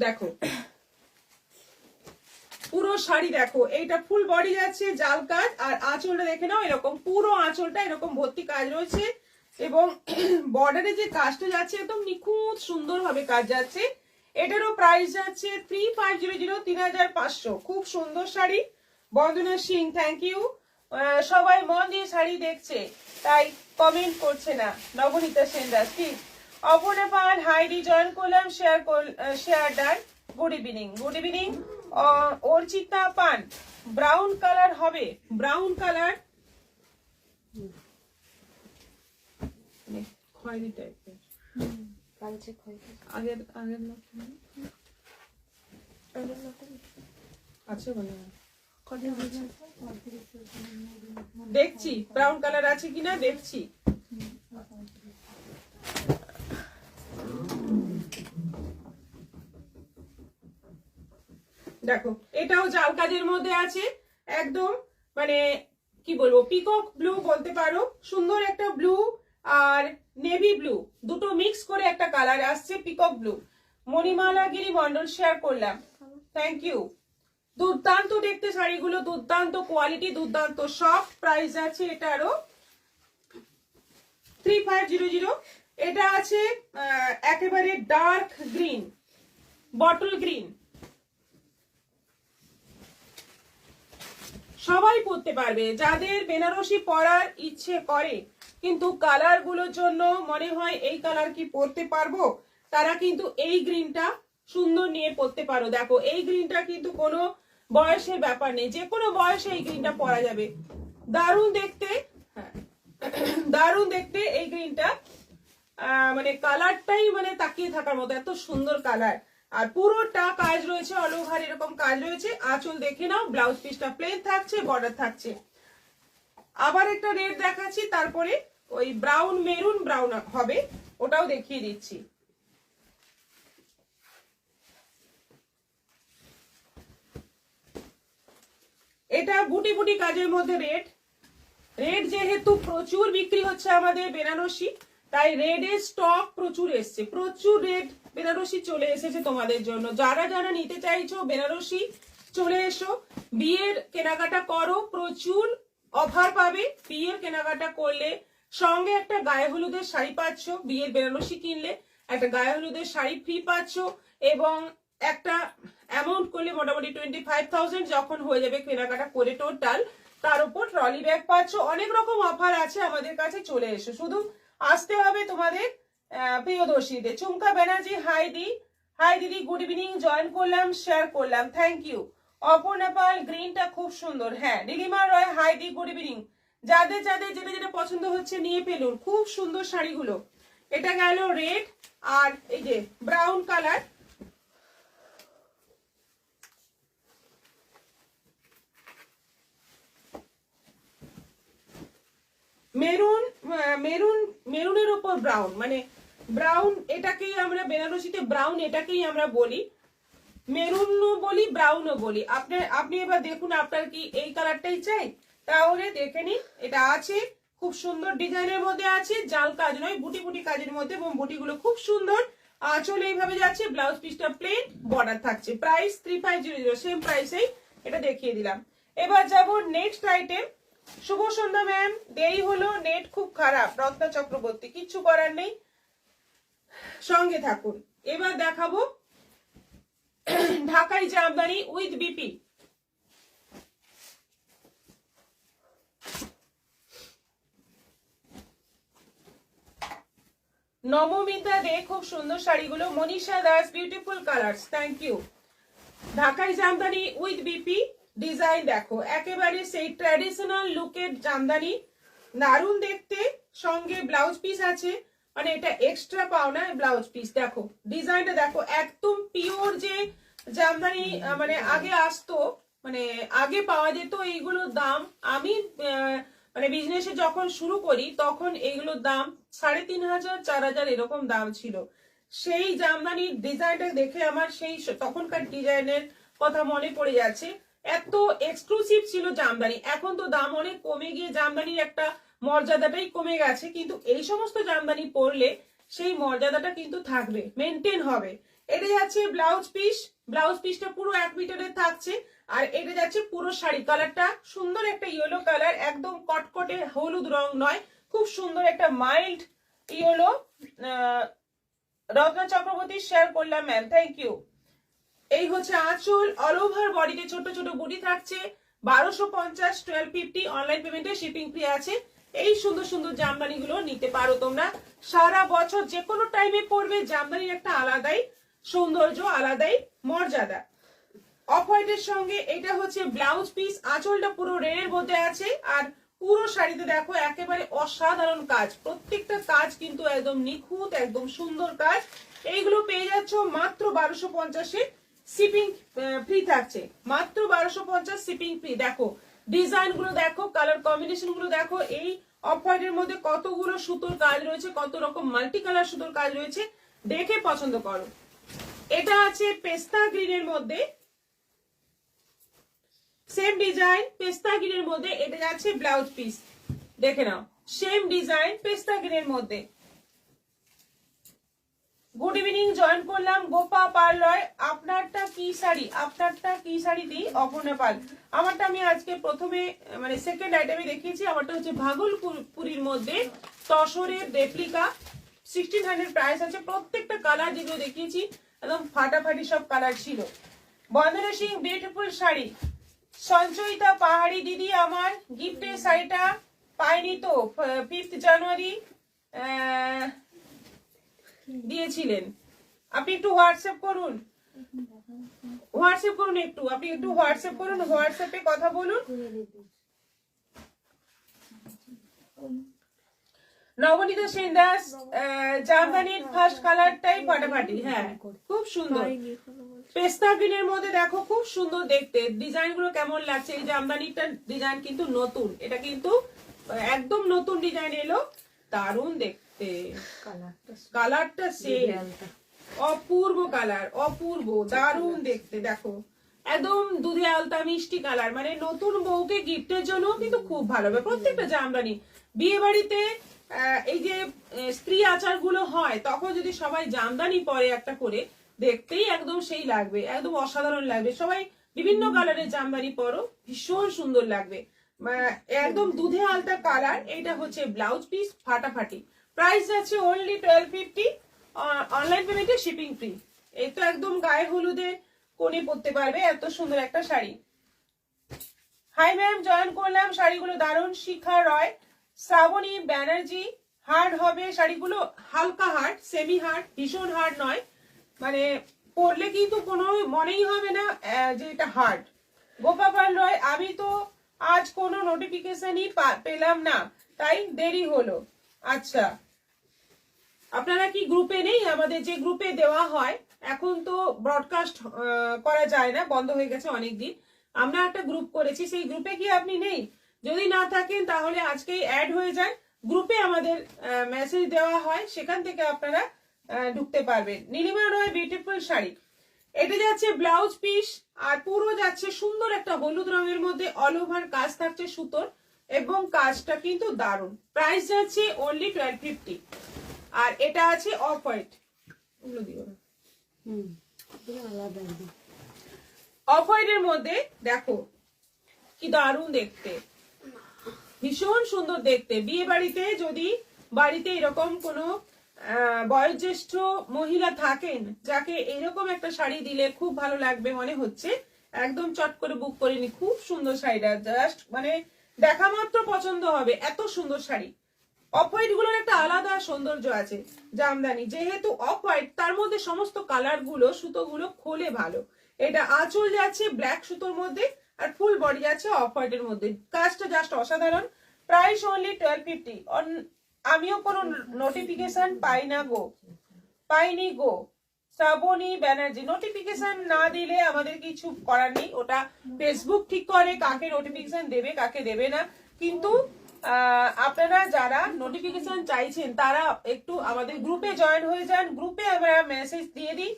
দেখো পুরো শাড়ি দেখো, এইটা ফুল বডি যাচ্ছে জাল কাজ, আর আঁচলটা দেখে নাও এরকম, পুরো আঁচলটা এরকম ভর্তি কাজ রয়েছে, এবং বর্ডারে যে কাজটা যাচ্ছে একদম নিখুঁত সুন্দর ভাবে কাজ যাচ্ছে। এটারও প্রাইস যাচ্ছে 3500, 3500। খুব সুন্দর শাড়ি। বন্দনা সিং, থ্যাংক ইউ। সবাই মন দিয়ে শাড়ি দেখছে তাই কমেন্ট করছে না। নবনীতা সেনদাস, ঠিক। অপর্ণা পান, হাইডি জয়েন করলাম, share done. Good evening, good evening. Archita পান, ব্রাউন কালার হবে, ব্রাউন কালার, খয়েরি টাইপের, আগের আগের আছে বলে দেখছি ব্রাউন কালার আছে কিনা দেখছি। দেখো এটাও জাল কাজের মধ্যে আছে, একদম মানে কি বলবো, পিকক ব্লু বলতে পারো, সুন্দর একটা ব্লু আর নেভি ব্লু দুটো মিক্স করে একটা কালার আসছে, পিকক ব্লু। মণিমালা গিরি মন্ডল, শেয়ার করলাম, থ্যাংক ইউ। দুর্দান্ত দেখতে শাড়িগুলো, দুর্দান্ত কোয়ালিটি, দুর্দান্ত সফট। প্রাইস আছে এটারও 3500। এটা আছে একেবারে ডার্ক গ্রিন, বটল গ্রিন, সবাই পরতে পারবে, যাদের বেনারসি পরার ইচ্ছে করে কিন্তু কালার গুলোর জন্য মনে হয় এই কালার কি পরতে পারবো, তারা কিন্তু এই গ্রিনটা সুন্দর নিয়ে পরতে পারো। দেখো এই গ্রিনটা কিন্তু কোনো বয়সের ব্যাপার নেই, যে কোনো বয়সে এই গ্রিনটা পরা যাবে। দারুণ দেখতে, হ্যাঁ দারুণ দেখতে এই গ্রিনটা, মানে কালারটাই মানে তাকিয়ে থাকার মতো, এত সুন্দর কালার। আর পুরোটা কাজ রয়েছে অল ওভার, এরকম কাজ রয়েছে। আঁচল দেখে নাও, ব্লাউজ পিসটা প্লেন থাকছে, বর্ডার থাকছে। আবার একটা রেড দেখাচ্ছি, তারপরে ওই ব্রাউন মেরুন ব্রাউন হবে, ওটাও দেখিয়ে দিচ্ছি। এটা বুটি বুটি কাজের মধ্যে রেড, রেড যেহেতু প্রচুর বিক্রি হচ্ছে আমাদের বেনারসি, তাই রেডের স্টক প্রচুর এসছে, প্রচুর রেড বেনারসি চলে এসেছে তোমাদের জন্য। যারা যারা নিতে চাইছো বেনারসি চলে এসো, বিয়ের কেনাকাটা করো, প্রচুর অফার পাবে। বিয়ের কেনাকাটা করলে সঙ্গে একটা গায়ে হলুদের শাড়ি পাচ্ছ, বিয়ের বেনারসি কিনলে একটা গায়ে হলুদের শাড়ি ফ্রি পাচ্ছ, এবং একটা অ্যামাউন্ট করলে মোটামুটি 25,000 যখন হয়ে যাবে কেনাকাটা করে টোটাল, তার উপর ট্রলি ব্যাগ পাচ্ছ। অনেক রকম অফার আছে আমাদের কাছে, চলে এসো, শুধু আসতে হবে তোমাদের প্রিয়দর্শীদের। চুমকা ব্যানার্জি, হাই দি, হাই দিদি, গুড ইভিনিং, জয়েন করলাম, শেয়ার করলাম, থ্যাংক ইউ। অপর্ণা পাল, গ্রিনটা খুব সুন্দর, হ্যাঁ। নীলিমা রয়, হাই দি, গুড ইভিনিং। যাদের যাদের যেটা যেটা পছন্দ হচ্ছে নিয়ে ফেলুন, খুব সুন্দর শাড়িগুলো। এটা গেল রেড, আর এই যে ব্রাউন কালার, মেরুন, মেরুন, মেরুনের উপর ব্রাউন, মানে ব্রাউন, এটাকেই আমরা বেনারসিতে ব্রাউন এটাকেই আমরা বলি, মেরুনও বলি ব্রাউনও বলি। আপনি এবার দেখুন আপনার কি এই কালারটাই চাই, তাহলে দেখে নিন। এটা আছে খুব সুন্দর ডিজাইনের মধ্যে আছে, জাল কাজ নয়, বুটি বুটি কাজের মধ্যে, এবং বুটিগুলো খুব সুন্দর। আঁচল এইভাবে যাচ্ছে, ব্লাউজ পিসটা প্লেন, বর্ডার থাকছে। প্রাইস 3500, সেম প্রাইসেই এটা দেখিয়ে দিলাম। এবার যাব নেক্সট আইটেম। শুভ সন্ধ্যা ম্যাম, দেরি হলো, নেট খুব খারাপ। রত্না চক্রবর্তী, কিচ্ছু করার নেই, সঙ্গে থাকুন। এবার দেখাবো ঢাকাই জামদানি উইথ বিপি। নবমিতা দে, খুব সুন্দর শাড়িগুলো। Manisha Das, beautiful colours, thank you. Dhakai Jamdani with BP design দেখো, একেবারে সেই ট্র্যাডিশনাল লুকের জামদানি, দারুণ দেখতে। সঙ্গে ব্লাউজ পিস আছে, মানে এটা এক্সট্রা পাওনা ব্লাউজ পিস। দেখো ডিজাইনটা দেখো, একদম পিওর যে জামদানি মানে আগে আসতো, মানে আগে পাওয়া যেত এইগুলোর দাম। আমি মানে বিজনেসে যখন শুরু করি তখন এইগুলোর দাম 3,500 4,000 এরকম দাম ছিল। সেই জামদানির ডিজাইনটা দেখে আমার সেই তখনকার ডিজাইনের কথা মনে পড়ে যাচ্ছে। এত এক্সক্লুসিভ ছিল জামদানি। এখন তো দাম অনেক কমে গিয়ে জামদানির একটা মর্যাদাটাই কমে গেছে, কিন্তু এই সমস্ত জামদানি পরলে সেই মর্যাদাটা কিন্তু থাকবে, মেনটেন হবে। এটা যাচ্ছে ব্লাউজ পিস, ব্লাউজ পিসটা পুরো 1 মিটারের থাকছে। আর এটা যাচ্ছে পুরো শাড়ি। কালারটা সুন্দর একটা ইয়েলো কালার, একদম কটকটে হলুদ রং নয়, খুব সুন্দর একটা mild yellow. Ratna Chakraborty share করলাম ম্যাম, থ্যাংক ইউ। এই হচ্ছে আঁচল, অল ওভার বডিতে ছোট ছোট বুটি থাকছে। 1250, 1250 অনলাইন পেমেন্টে শিপিং ফ্রি আছে। এই সুন্দর সুন্দর জামদানি গুলো নিতে পারো তোমরা। সারা বছর যে কোনো টাইমে পরবে, জামদানির একটা আলাদাই সৌন্দর্য, আলাদাই মর্যাদা। অফ হোয়াইটের সঙ্গে এটা হচ্ছে ব্লাউজ পিস, আঁচলটা পুরো রেডের মধ্যে আছে। আর পুরো শাড়িতে দেখো একেবারে অসাধারণ কাজ, প্রত্যেকটা কাজ কিন্তু একদম নিখুঁত, একদম সুন্দর কাজ। এইগুলো পেয়ে যাচ্ছ মাত্র 1250-এ, শিপিং ফ্রি থাকছে। মাত্র 1250 শিপিং ফ্রি। দেখো ডিজাইন গুলো দেখো, কালার কম্বিনেশন গুলো দেখো। এই অফ হোয়াইটের মধ্যে কতগুলো সুতোর কাজ রয়েছে, কত রকম মাল্টি কালার সুতোর কাজ রয়েছে, দেখে পছন্দ করো। এটা আছে পেস্তা গ্রিনের মধ্যে, সেম ডিজাইন পেস্তা গ্রিনের মধ্যে। এটা যাচ্ছে ব্লাউজ পিস, দেখে নাও, সেম ডিজাইন পেস্তা গ্রিনের মধ্যে। গুড ইভিনিং, জয়েন করলাম গোপা পার্লয়। আপনারটা কি শাড়ি, আপনারটা কি শাড়ি দিই? অপর্ণা পাল। আমারটা আমি আজকে প্রথমে মানে সেকেন্ড আইটেমে দেখিয়েছি। আমারটা হচ্ছে ভাগলপুরীর মধ্যে তসরের রেপ্লিকা, 1600 প্রাইস আছে। প্রত্যেকটা কালার যেগুলো দেখিয়েছি একদম ফাটাফাটি সব কালার ছিল। বন্দনা সিং, বিউটিফুল শাড়ি। সঞ্চয়িতা পাহাড়ি দিদি, আমার গিফটের শাড়িটা পাইনি তো, 5 জানুয়ারি দিয়েছিলেন। আপনি একটু হোয়াটসঅ্যাপ করুন, হোয়াটসঅ্যাপ করুন একটু, আপনি একটু হোয়াটসঅ্যাপ করুন, হোয়াটসঅ্যাপে কথা বলুন। নবনীতা সেন দাস, জামদানির ফার্স্ট কালারটাই ফাটাফাটি। হ্যাঁ খুব সুন্দর, পেস্তা গ্রিনের মধ্যে দেখো খুব সুন্দর দেখতে। ডিজাইন গুলো কেমন লাগছে? এই জামদানিটার ডিজাইন কিন্তু নতুন, এটা কিন্তু একদম নতুন ডিজাইন এলো, দারুণ দেখতে। কালারটা সেম, অপূর্ব কালার, অপূর্ব, দারুণ দেখতে। দেখো একদম দুধে আলতা মিষ্টি কালার, মানে নতুন বউকে গিফটের জন্য কিন্তু খুব ভালো হবে। প্রত্যেকটা জামদানি বিয়ে বাড়িতে এই যে স্ত্রী আচার গুলো হয়, তখন যদি সবাই জামদানি পরে একটা করে, দেখতেই একদম সেই লাগবে, একদম অসাধারণ লাগবে। সবাই বিভিন্ন কালারের জামদানি পরো, ভীষণ সুন্দর লাগবে, একদম দুধে আলতা কালার। এটা হচ্ছে ব্লাউজ পিস, ফাটাফাটি। প্রাইস আছে অনলি 1250, অনলাইন পেমেন্টে শিপিং ফ্রি। এই তো একদম গায়ে হলুদে কোণে পরতে পারবে, এত সুন্দর একটা শাড়ি। হাই ম্যাম, জয়েন করলাম। শাড়িগুলো দারুণ। শিখা রয়, শ্রাবণী ব্যানার্জি। হার্ড হবে শাড়িগুলো, হালকা হার্ড, সেমি হার্ড, ভীষণ হার্ড নয়, মানে পরলে কিন্তু কোনো মনেই হবে না যে এটা হার্ড। গোপাল রয়, আমি তো আজ কোনো নোটিফিকেশনই পেলাম না, তাই দেরি হলো। আচ্ছা, আপনারা কি গ্রুপে নেই? আমাদের যে গ্রুপে দেওয়া হয়, এখন তো ব্রডকাস্ট করা যায় না, বন্ধ হয়ে গেছে অনেকদিন। আমরা একটা গ্রুপ করেছি, সেই গ্রুপে কি আপনি নেই? যদি না থাকেন তাহলে আজকেই অ্যাড হয়ে যান। গ্রুপে আমাদের মেসেজ দেওয়া হয়, সেখান থেকে আপনারা ঢুকতে পারবেন। নীলিমা রয়, বিউটিফুল শাড়ি। এটা যাচ্ছে ব্লাউজ পিস, আর পুরো যাচ্ছে সুন্দর একটা হলুদ রঙের মধ্যে, অল ওভার কাজ থাকছে সুতোর, এবং কাজটা কিন্তু দারুণ। প্রাইস যাচ্ছে অনলি 1250। আর এটা আছে অফ হোয়াইট, ওগুলো দিও না, অফ হোয়াইটের মধ্যে দেখো কি দারুণ দেখতে, ভীষণ সুন্দর দেখতে। বিয়ে বাড়িতে যদি বাড়িতে এরকম কোনো বয়োজ্যেষ্ঠ মহিলা থাকেন, যাকে এরকম একটা শাড়ি দিলে খুব ভালো লাগবে মনে হচ্ছে, একদম চট করে বুক করে নি। খুব সুন্দর শাড়িটা, জাস্ট মানে দেখা মাত্র পছন্দ হবে, এত সুন্দর শাড়ি। অফ হোয়াইট গুলোর একটা আলাদা সৌন্দর্য আছে জামদানি, যেহেতু অফ হোয়াইট তার মধ্যে সমস্ত কালার গুলো সুতোগুলো খোলে ভালো। এটা আঁচল যাচ্ছে ব্ল্যাক সুতোর মধ্যে আর ফুল বডি যাচ্ছে অফ হোয়াইটের মধ্যে, কাজটা জাস্ট অসাধারণ। Price only 1250। আমিও কোনো নোটিফিকেশন পাইনি গো শ্রাবণী ব্যানার্জি। নোটিফিকেশন না দিলে আমাদের কিছু করার নেই, ওটা ফেসবুক ঠিক করে কাকে নোটিফিকেশন দেবে কাকে দেবে না। কিন্তু আপনারা যারা নোটিফিকেশন চাইছেন তারা একটু আমাদের গ্রুপে জয়েন হয়ে যান। গ্রুপে আমরা মেসেজ দিয়ে দিই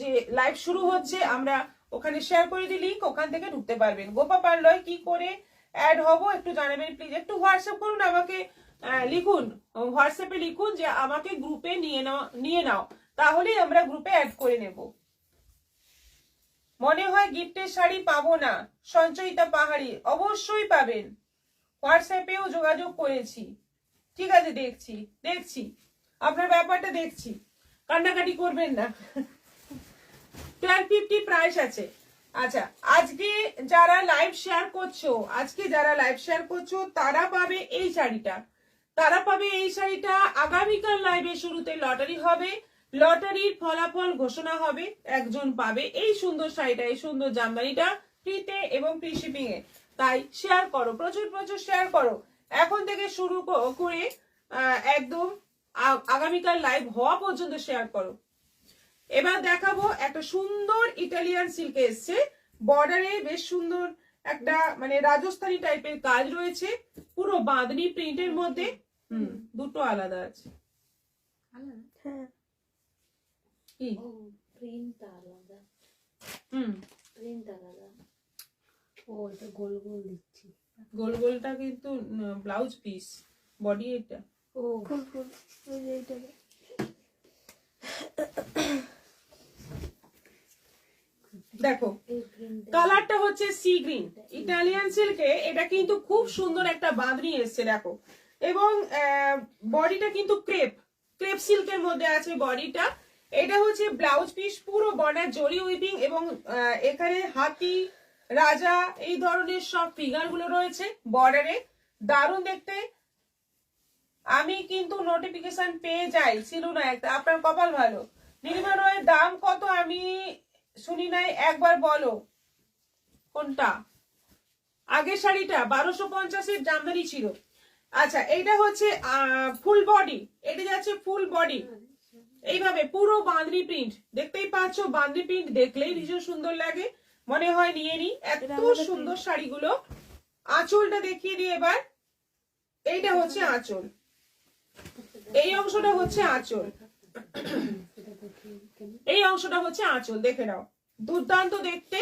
যে লাইভ শুরু হচ্ছে, আমরা ওখানে শেয়ার করে দিই লিংক, ওখান থেকে ঢুকতে পারবেন। গোপা পার্লয় কি করে অ্যাড হব একটু জানাবেন প্লিজ। একটু হোয়াটসঅ্যাপ করুন আমাকে, লিখুন হোয়াটসঅ্যাপে লিখুন যে আমাকে গ্রুপে নিয়ে নাও, তাহলেই আমরা গ্রুপে অ্যাড করে নেব। মনে হয় গিফটের শাড়ি পাবো না সঞ্চয়িতা পাহাড়ি, অবশ্যই পাবেন, হোয়াটসঅ্যাপেও যোগাযোগ করেছি। ঠিক আছে, দেখছি আপনার ব্যাপারটা দেখছি, কান্নাকাটি করবেন না। 1250 প্রাইস আছে। আচ্ছা, আজকে যারা লাইভ শেয়ার করছো তারা পাবে এই শাড়িটা। আগামীকাল লাইভের শুরুতে লটারি হবে, লটারির ফলাফল ঘোষণা হবে, একজন পাবে এই সুন্দর শাড়িটা, এই সুন্দর জামদানিটা ফ্রিতে এবং ফ্রি শিপিং এ। তাই শেয়ার করো, প্রচুর শেয়ার করো, এখন থেকে শুরু করে একদম আগামীকাল লাইভ হওয়া পর্যন্ত শেয়ার করো। এবার দেখাবো একটা সুন্দর ইটালিয়ান সিল্কে এসছে, বর্ডারে বেশ সুন্দর একটা মানে রাজস্থানী টাইপের কাজ রয়েছে, পুরো বাঁধনি প্রিন্টের মধ্যে। দুটো আলাদা আছে। হ্যাঁ, কি প্রিন্ট আলাদা। প্রিন্ট আলাদা। ও এটা গোল গোল দিচ্ছি। গোলটা কিন্তু ব্লাউজ পিস, বডি এটা। ও ফুল ফুল এইটা। দেখো কালারটা হচ্ছে সি গ্রিন, ইটালিয়ান সিল্কে এটা কিন্তু খুব সুন্দর একটা বাঁধনি এসছে দেখো। এবং বডিটা কিন্তু ক্রেপ সিল্কের মধ্যে আছে বডিটা। এটা হচ্ছে ব্লাউজ পিস, পুরো বর্ডার জরি উইভিং এবং এখানে হাতি রাজা এই ধরনের সব ফিগার গুলো রয়েছে বর্ডারে, দারুণ দেখতে। আমি কিন্তু নোটিফিকেশন পেয়ে যাই, ছিল না একটা, আপনার কপাল ভালো। নীলিমা রয়ের দাম কত আমি শুনি নাই, একবার বলো কোনটা। আগের শাড়িটা 1250-এর জামদানি ছিল। আচ্ছা, এইটা হচ্ছে ফুল বডি, এটা যাচ্ছে ফুল বডি এইভাবে পুরো বাঁধনি প্রিন্ট, দেখতেই পাচ্ছ বাঁধনি প্রিন্ট দেখলেই ভীষণ সুন্দর লাগে, মনে হয় নিয়ে নি। এত সুন্দর শাড়িগুলো। আঁচলটা দেখিয়ে দিই এবার। এইটা হচ্ছে আঁচল, এই অংশটা হচ্ছে আঁচল, এই অংশটা হচ্ছে আঁচল, দেখে নাও দুর্দান্ত দেখতে।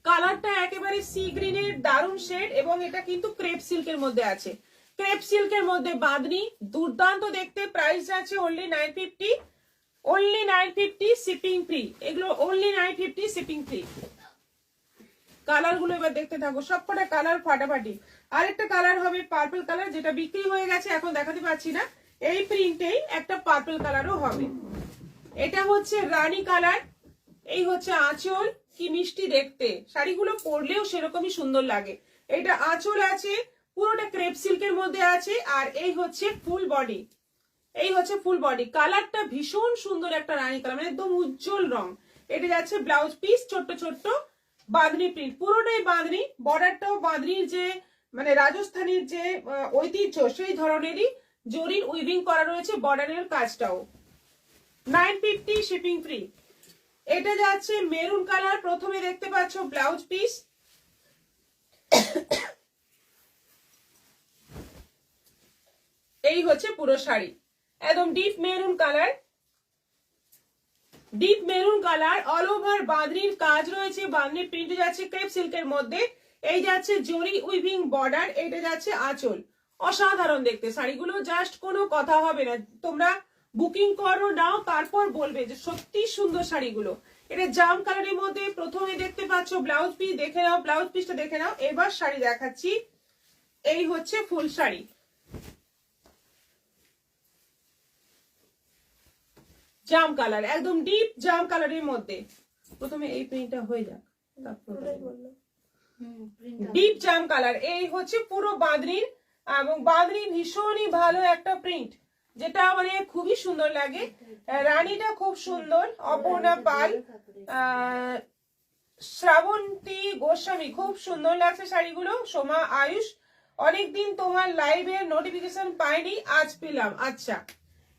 কালারটা একেবারে সি গ্রিনের দারুণ শেড এবং এটা কিন্তু ক্রেপ সিল্কের মধ্যে আছে, ক্রেপ সিল্কের মধ্যে বাঁধনি, দুর্দান্ত দেখতে। প্রাইস আছে অনলি 950, অনলি 950 শিপিং ফ্রি, এগুলো অনলি 950 শিপিং ফ্রি। কালার গুলো এবার দেখতে থাকো, সবকটা কালার ফাটাফাটি। আরেকটা কালার হবে পার্পল কালার, যেটা বিক্রি হয়ে গেছে এখন দেখাতে পাচ্ছি না। এই প্রিন্টেই একটা পার্পল কালারও হবে। এটা হচ্ছে রানী কালার, এই হচ্ছে আঁচল, কি মিষ্টি দেখতে, শাড়িগুলো পরলেও সেরকমই সুন্দর লাগে। এটা আঁচল আছে, পুরোটা ক্রেপ সিল্কের মধ্যে আছে, আর এই হচ্ছে ফুল বডি, এই হচ্ছে ফুল বডি। কালারটা ভীষণ সুন্দর একটা রানী কালার, মানে একদম উজ্জ্বল রং। এটা যাচ্ছে ব্লাউজ পিস, ছোট্ট ছোট্ট বাঁধনি প্রিন্ট, পুরোটাই বাঁধনি, বর্ডারটাও বাঁধনির যে মানে রাজস্থানের যে ঐতিহ্য সেই ধরনেরই জরির উইভিং করা রয়েছে, বর্ডারের কাজটাও। 950 শিপিং ফ্রি। এটা যাচ্ছে মেরুন কালার, প্রথমে দেখতে পাচ্ছ ব্লাউজ পিস, এই হচ্ছে পুরো শাড়ি, একদম deep maroon colour, deep maroon colour, all over বাঁধনির কাজ রয়েছে, বাঁধনি প্রিন্ট যাচ্ছে ক্রেপ সিল্কের মধ্যে, এই যাচ্ছে জরি উইভিং বর্ডার, এটা যাচ্ছে আঁচল। অসাধারণ দেখতে শাড়িগুলো, জাস্ট কোনো কথা হবে না, তোমরা বুকিং করো নাও, তারপর বলবে যে সত্যি সুন্দর শাড়িগুলো। এটা জাম কালারের মধ্যে প্রথমে দেখতে পাচ্ছ ব্লাউজ পিস, দেখে নাও ব্লাউজ পিসটা দেখে নাও। এবার শাড়ি দেখাচ্ছি, এই হচ্ছে ফুল শাড়ি, জাম কালার, একদম ডিপ জাম কালারের মধ্যে। প্রথমে এই প্রিন্টটা হয়ে যাক, তারপর ডিপ জাম কালার। এই হচ্ছে পুরো বাঁধনির এবং বাঁধনি ভীষণই ভালো একটা প্রিন্ট, যেটা মানে খুবই সুন্দর লাগে। রানীটা খুব সুন্দর, অপর্ণা পাল, শ্রাবন্তী গোস্বামী, খুব সুন্দর লাগছে শাড়িগুলো। সোমা আয়ুষ, অনেকদিন তোমার লাইভের নোটিফিকেশন পাইনি, আজ পেলাম। আচ্ছা,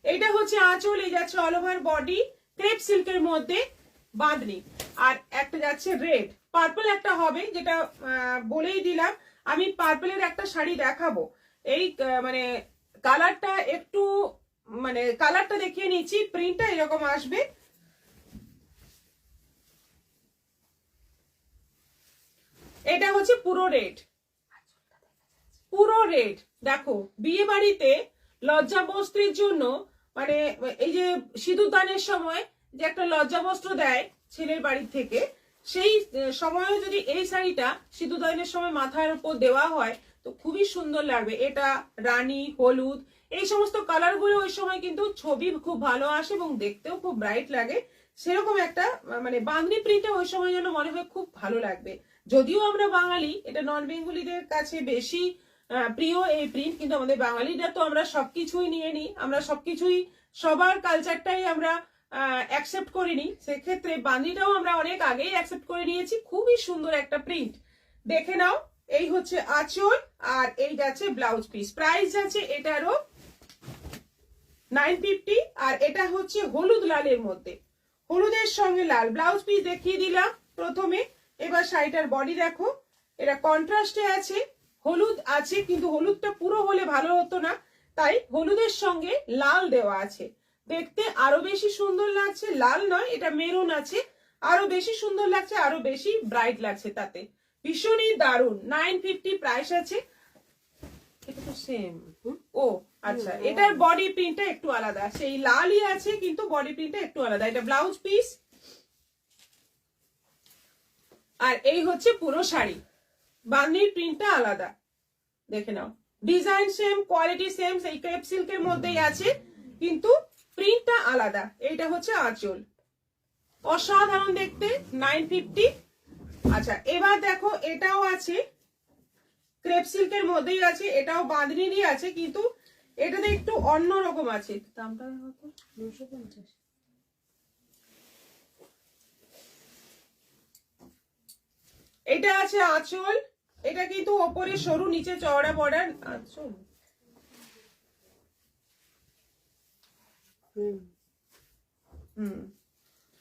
এটা হচ্ছে আঁচল, এই যাচ্ছে অল ওভার বডি ক্রেপ সিল্কের মধ্যে বাঁধনি, আর একটা যাচ্ছে রেড, পার্পল একটা হবে, যেটা বলেই দিলাম। আমি পার্পলের একটা শাড়ি দেখাবো, এই মানে কালারটা একটু মানে কালারটা দেখিয়ে নিচ্ছি, প্রিন্টটা এরকম আসবে। এটা হচ্ছে পুরো রেড, পুরো রেড। দেখো বিয়ে বাড়িতে লজ্জা বস্ত্রের জন্য মানে এই যে সিঁদুরদানের সময় যে একটা লজ্জা বস্ত্র দেয় ছেলের বাড়ি থেকে, সেই সময়ে যদি এই শাড়িটা সিঁদুরদানের সময় মাথার উপর দেওয়া হয় তো খুবই সুন্দর লাগবে। এটা রানী, হলুদ, এই সমস্ত কালার গুলো ওই সময় কিন্তু ছবি খুব ভালো আসে এবং দেখতেও খুব ব্রাইট লাগে। সেরকম একটা মানে বাঁধনি প্রিন্টটা ওই সময় যেন মনে হয় খুব ভালো লাগবে। যদিও আমরা বাঙালি, এটা নন বেঙ্গলিদের কাছে বেশি প্রিয় এই প্রিন্ট, কিন্তু আমাদের বাঙালিরা তো আমরা সবকিছুই নিয়ে নিই, আমরা সবকিছুই সবার কালচারটাই আমরা অ্যাকসেপ্ট করে নিই। সেক্ষেত্রে বাঁধনিটাও আমরা অনেক আগেই অ্যাকসেপ্ট করে নিয়েছি। খুবই সুন্দর একটা প্রিন্ট, দেখে নাও। এই হচ্ছে আঁচল, আর এই যাচ্ছে ব্লাউজ পিস। প্রাইস যাচ্ছে এটারও 950, আর এটা হচ্ছে হলুদ লালের মধ্যে, হলুদের সঙ্গে লাল। ব্লাউজ পিস দেখিয়ে দিলাম প্রথমে। এবার শাড়িটার বডি দেখো, এটা কন্ট্রাস্টে আছে, হলুদ আছে, কিন্তু হলুদটা পুরো হলে ভালো হতো না, তাই হলুদের সঙ্গে লাল দেওয়া আছে, দেখতে আরো বেশি সুন্দর লাগছে। লাল নয়, এটা মেরুন আছে, আরো বেশি সুন্দর লাগছে, আরো বেশি ব্রাইট লাগছে। তাতে ভীষণই দারুণ। 950 প্রাইস আছে। এটা তো সেম। ও আচ্ছা, এটার বডি প্রিন্টটা একটু আলাদা, সেই লালই আছে কিন্তু বডি প্রিন্টটা একটু আলাদা। এটা ব্লাউজ পিস, আর এই হচ্ছে পুরো শাড়ি। বাঁধনির প্রিন্টটা আলাদা, দেখে নাও। ডিজাইন সেম, কোয়ালিটি সেম, সেই ক্রেপ সিল্কের মধ্যেই আছে, কিন্তু প্রিন্টটা আলাদা। এইটা হচ্ছে আঁচল, অসাধারণ দেখতে। 950। আচ্ছা, এবার দেখো এটাও আছে, ক্রেপ সিল্কের মধ্যেই আছে, এটাও বাঁধনিরই আছে, কিন্তু এটাতে একটু অন্য রকম আছে। দামটা কত? 250। এটা আছে আঁচল, এটা কিন্তু ওপরে সরু, নিচে চওড়া বর্ডার। আঁচল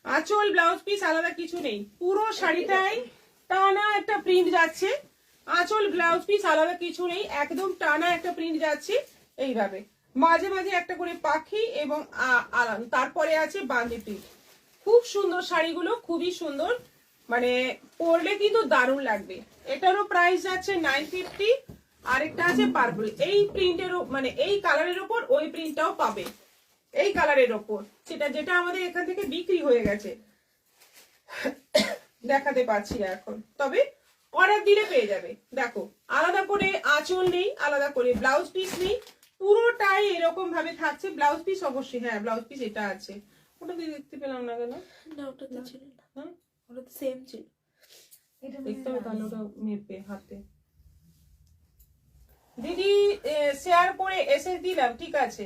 আঁচল ব্লাউজ পিস আলাদা কিছু নেই, পুরো শাড়িটাই টানা একটা প্রিন্ট যাচ্ছে। আঁচল ব্লাউজ পিস আলাদা কিছু নেই, একদম টানা একটা প্রিন্ট যাচ্ছে এইভাবে, মাঝে মাঝে একটা করে পাখি এবং তারপরে আছে বাঁধনি প্রিন্ট। খুব সুন্দর শাড়িগুলো, খুবই সুন্দর, মানে পরলে কিন্তু দারুণ লাগবে। এটারও প্রাইস যাচ্ছে 950। আরেকটা আছে পার্পল, এই প্রিন্টের মানে এই কালারের উপর ওই প্রিন্টটাও পাবে, এই কালারের ওপর, সেটা যেটা আমাদের এখান থেকে বিক্রি হয়ে গেছে, দেখাতে পাচ্ছি না এখন, তবে অর্ডার দিলে পেয়ে যাবে। দেখো আলাদা করে আঁচল নেই, আলাদা করে ব্লাউজ পিস নেই, পুরোটাই এরকম ভাবে থাকছে। ব্লাউজ পিস অবশ্যই, হ্যাঁ ব্লাউজ পিস এটা আছে। ওটা দেখতে পেলাম না কেন? না, ওটা তো ছিল না। হ্যাঁ, ওটা তো সেম ছিল। এটা দেখতে হবে তাহলে, ওটা মেপে হাতে। দিদি শেয়ার করে এসে দিলাম, ঠিক আছে।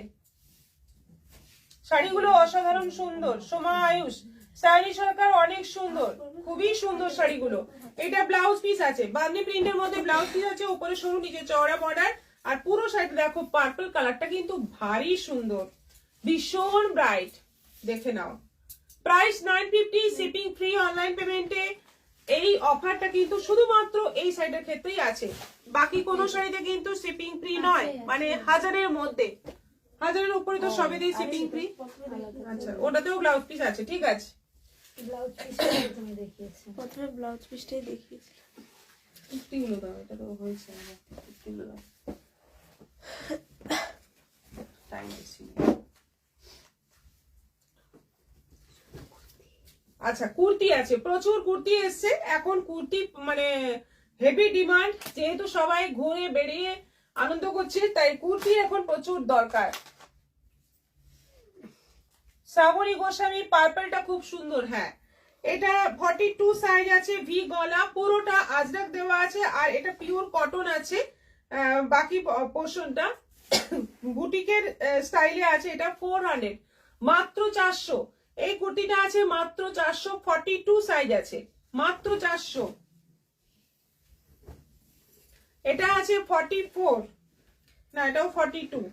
শাড়িগুলো অসাধারণ সুন্দর। সোমা আয়ুষ, সায়নী সরকার, অনেক সুন্দর, খুবই সুন্দর শাড়িগুলো। এটা ব্লাউজ পিস আছে, বাঁধনি প্রিন্টের মধ্যে ব্লাউজ পিস আছে, উপরে সরু, নিচে চওড়া বর্ডার, আর পুরো শাড়িটা দেখো পার্পল কালারটা কিন্তু ভারী সুন্দর, ভীষণ ব্রাইট, দেখে নাও। প্রাইস 950, শিপিং ফ্রি অনলাইন পেমেন্টে। এই অফারটা কিন্তু শুধুমাত্র এই শাড়িটার ক্ষেত্রেই আছে, বাকি কোনো শাড়িতে কিন্তু শিপিং ফ্রি নয়, মানে 1000-এর মধ্যে, 1000-এর উপরে তো সবেতেই শিপিং ফ্রি। আচ্ছা, ওটাতেও ব্লাউজ পিস আছে, ঠিক আছে। ব্লাউজ পিসটাই তুমি দেখিয়েছো, প্রথমে ব্লাউজ পিসটাই দেখিয়েছি। কুর্তিগুলো দাও, এটা তো হয়েছে, কুর্তিগুলো দাও, টাইম বেশি। আচ্ছা, কুর্তি আছে, প্রচুর কুর্তি এসছে এখন। কুর্তি মানে হেভি ডিমান্ড, যেহেতু সবাই ঘুরে বেরিয়ে আনন্দ করছে, তাই কুর্তি এখন প্রচুর দরকার। শ্রাবণী গোস্বামী, পার্পলটা খুব সুন্দর। হ্যাঁ, এটা 42 সাইজ আছে, ভি গলা, পুরোটা আজরাক দেওয়া আছে, আর এটা পিওর কটন আছে, বাকি পোর্শনটা বুটিকের স্টাইলে আছে। এটা 400, মাত্র 400। এই কুর্তিটা আছে মাত্র 400, 42 সাইজ আছে, মাত্র 400। এটা আছে 44, না এটাও 42,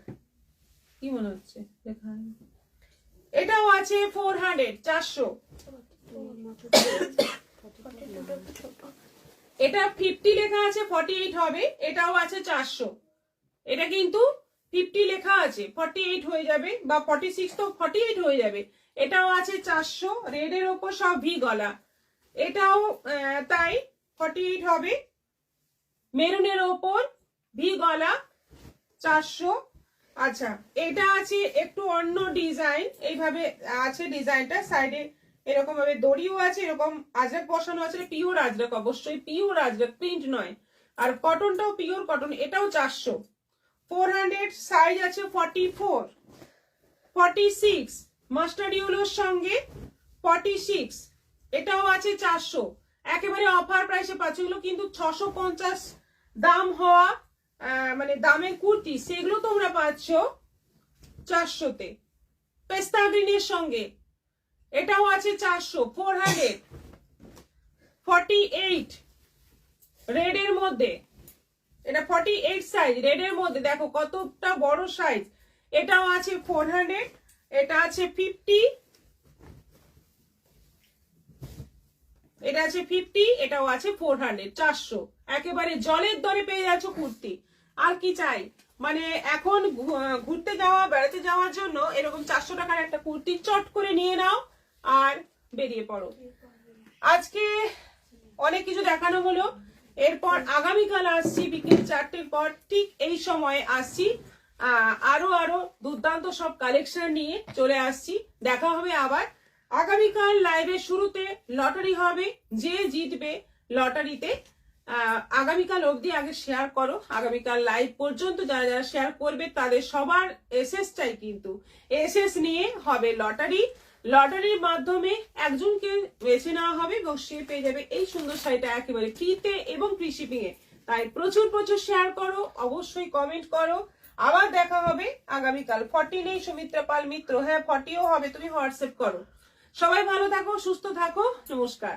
কি মনে হচ্ছে লেখা আছে। এটাও আছে 400, 400। এটা 50 লেখা আছে, 48 হবে। এটাও আছে 400। এটা কিন্তু 50 লেখা আছে, 48 হয়ে যাবে, বা 46 তো 48 হয়ে যাবে। এটাও আছে 400, রেডের ওপর সব ভি গলা। এটাও তাই 48 হবে, মেরুনের ওপর ভি গলা, 400। আচ্ছা, এটা আছে একটু অন্য ডিজাইন, এইভাবে আছে ডিজাইনটা, সাইডে এরকম ভাবে দড়িও আছে, এরকম আজরাক বসানো আছে, পিওর আজরাক, অবশ্যই পিওর আজরাক, প্রিন্ট নয়। আর কটনটাও পিওর কটন। এটাও 400, 400 সাইজ আছে 44, 46 মাস্টার্ড ইয়েলোর সঙ্গে 46। এটাও আছে 400, একেবারে অফার প্রাইসে পাচ্ছ। এগুলো কিন্তু 650 দাম হওয়া মানে দামের কুর্তি, সেগুলো তোমরা পাচ্ছ 400-তে, পেস্তা গ্রিনের সঙ্গে। এটাও আছে 400, 448 রেডের মধ্যে। এটা 48 সাইজ রেডের মধ্যে, দেখো কতটা বড় সাইজ। এটাও আছে 400, এটা আছে 50, এটা আছে 50, এটাও আছে 400, 400। একেবারে জলের দরে পেয়ে যাচ্ছ কুর্তি। আর কি চাই, মানে এখন ঘুরতে যাওয়া, বেড়াতে যাওয়ার জন্য এরকম 400 টাকার একটা কুর্তি চট করে নিয়ে নাও আর বেরিয়ে পড়ো। আজকে অনেক কিছু দেখানো হলো। এরপর আগামীকাল আসছি বিকেল 4টের পর, ঠিক এই সময়ে আসছি, আরো দুর্দান্ত সব কালেকশন নিয়ে চলে আসছি। দেখা হবে আবার আগামীকাল। লাইভের শুরুতে লটারি হবে, যে জিতবে লটারিতে আগামীকাল অবধি আগে শেয়ার করো। আগামীকাল লাইভ পর্যন্ত যারা যারা শেয়ার করবে তাদের সবার এসএস চাই, কিন্তু এসএস নিয়ে হবে লটারি। লটারির মাধ্যমে একজনকে বেছে নেওয়া হবে এবং সে পেয়ে যাবে এই সুন্দর শাড়িটা একেবারে ফ্রিতে এবং ফ্রি শিপিং এ। তাই প্রচুর প্রচুর শেয়ার করো, অবশ্যই কমেন্ট করো। আবার দেখা হবে আগামীকাল। 40 নেই সুমিত্রা পাল মিত্র, হ্যাঁ 40ও হবে, তুমি হোয়াটসঅ্যাপ করো। সবাই ভালো থাকো, সুস্থ থাকো, নমস্কার।